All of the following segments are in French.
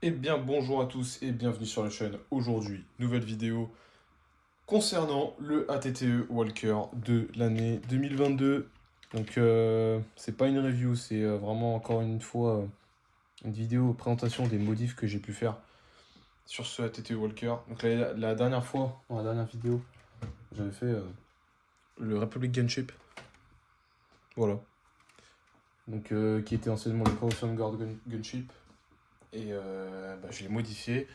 Eh bien bonjour à tous et bienvenue sur la chaîne. Aujourd'hui, nouvelle vidéo concernant le ATTE Walker de l'année 2022. Donc c'est pas une review, c'est vraiment encore une fois une vidéo présentation des modifs que j'ai pu faire sur ce ATTE Walker. Donc la dernière fois, dans la dernière vidéo, j'avais fait le Republic Gunship. Voilà. Donc qui était anciennement le Coruscant Guard Gunship. Et je l'ai modifié.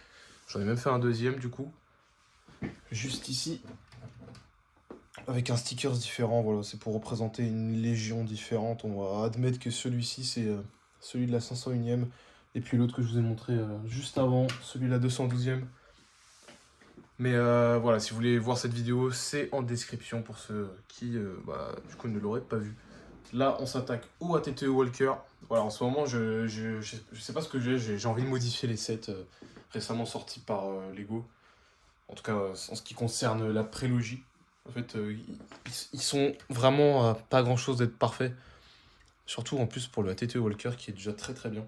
J'en ai même fait un deuxième du coup. Juste ici. Avec un stickers différent, voilà, c'est pour représenter une légion différente. On va admettre que celui-ci c'est celui de la 501e. Et puis l'autre que je vous ai montré juste avant, celui de la 212e. Mais voilà, si vous voulez voir cette vidéo, c'est en description pour ceux qui du coup ne l'auraient pas vu. Là, on s'attaque au ATTE Walker. Voilà, en ce moment, je sais pas ce que j'ai envie de modifier les sets récemment sortis par Lego. En tout cas, en ce qui concerne la prélogie. En fait, ils sont vraiment pas grand chose d'être parfaits. Surtout en plus pour le ATTE Walker qui est déjà très très bien.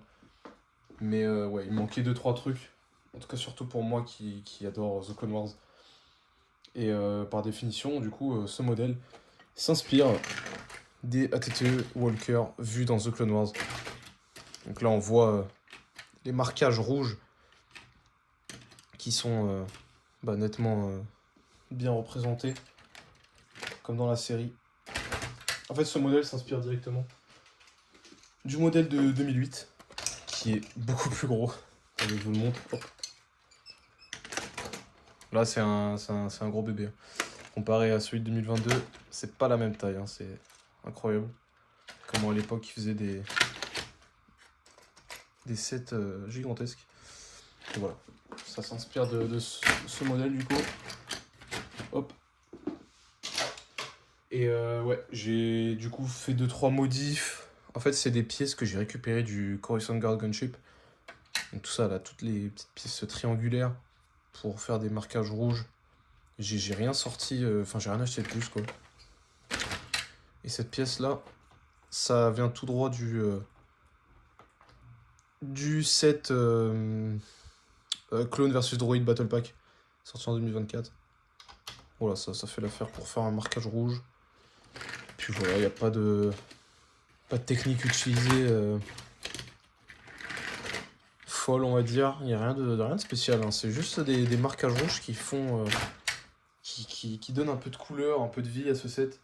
Mais ouais, il manquait 2-3 trucs. En tout cas, surtout pour moi qui adore The Clone Wars. Et par définition, du coup, ce modèle s'inspire des ATTE Walker vus dans The Clone Wars. Donc là, on voit les marquages rouges qui sont nettement bien représentés, comme dans la série. En fait, ce modèle s'inspire directement du modèle de 2008, qui est beaucoup plus gros. Allez, je vous le montre. Hop. Là, c'est un gros bébé. Comparé à celui de 2022, c'est pas la même taille. Hein. C'est incroyable. Comment à l'époque, ils faisaient des sets gigantesques. Et voilà. Ça s'inspire de ce modèle, du coup. Hop. Et ouais, j'ai du coup fait 2-3 modifs. En fait, c'est des pièces que j'ai récupérées du Coruscant Guard Gunship. Donc tout ça, là, toutes les petites pièces triangulaires pour faire des marquages rouges. J'ai rien sorti, j'ai rien acheté de plus, quoi. Et cette pièce-là, ça vient tout droit du set Clone versus Droid Battle Pack, sorti en 2024. Voilà, ça fait l'affaire pour faire un marquage rouge. Puis voilà, il n'y a pas de technique utilisée folle, on va dire. Il n'y a rien de spécial. Hein. C'est juste des marquages rouges qui font... qui donnent un peu de couleur, un peu de vie à ce set.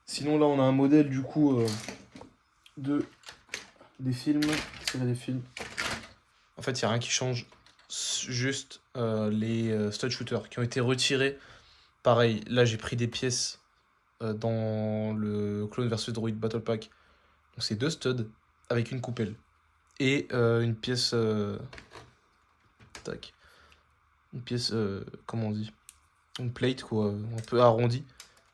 Sinon, là, on a un modèle, du coup, des films. C'est des films. En fait, il n'y a rien qui change. Juste les stud shooters qui ont été retirés. Pareil, là, j'ai pris des pièces dans le Clone vs Droid Battle Pack. Donc, c'est 2 studs avec une coupelle. Et une pièce... tac. Une pièce, comment on dit, une plate, quoi, un peu arrondie,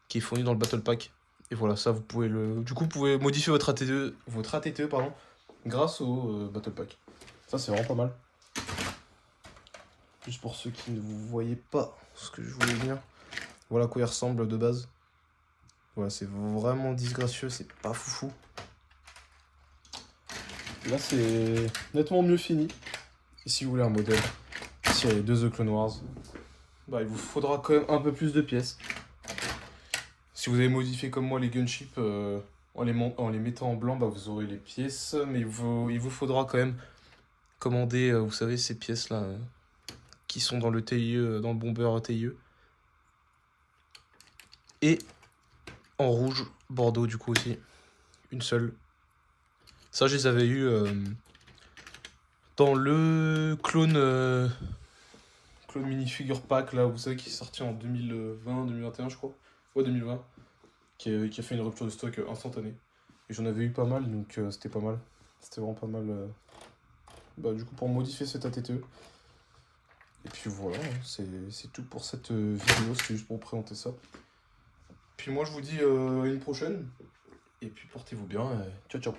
qui est fournie dans le Battle Pack. Et voilà, ça, vous pouvez du coup, vous pouvez modifier votre ATTE, pardon, grâce au Battle Pack. Ça, c'est vraiment pas mal. Juste pour ceux qui ne vous voyaient pas ce que je voulais dire. Voilà à quoi il ressemble de base. Voilà, c'est vraiment disgracieux, c'est pas foufou. Là, c'est nettement mieux fini. Et si vous voulez un modèle tiré de The Clone Wars, il vous faudra quand même un peu plus de pièces. Si vous avez modifié comme moi les gunships en les mettant en blanc, vous aurez les pièces. Mais il vous faudra quand même commander, vous savez, ces pièces-là qui sont dans le TIE, dans le bomber TIE. Et en rouge, bordeaux du coup aussi. Une seule. Ça, je les avais eu dans le clone minifigure pack, là, vous savez, qui est sorti en 2020-2021, je crois. Ouais, 2020. Qui a fait une rupture de stock instantanée. Et j'en avais eu pas mal, donc c'était pas mal. C'était vraiment pas mal. Du coup, pour modifier cet ATTE. Et puis voilà, c'est tout pour cette vidéo. C'était juste pour présenter ça. Puis moi, je vous dis à une prochaine. Et puis portez-vous bien. Ciao, ciao.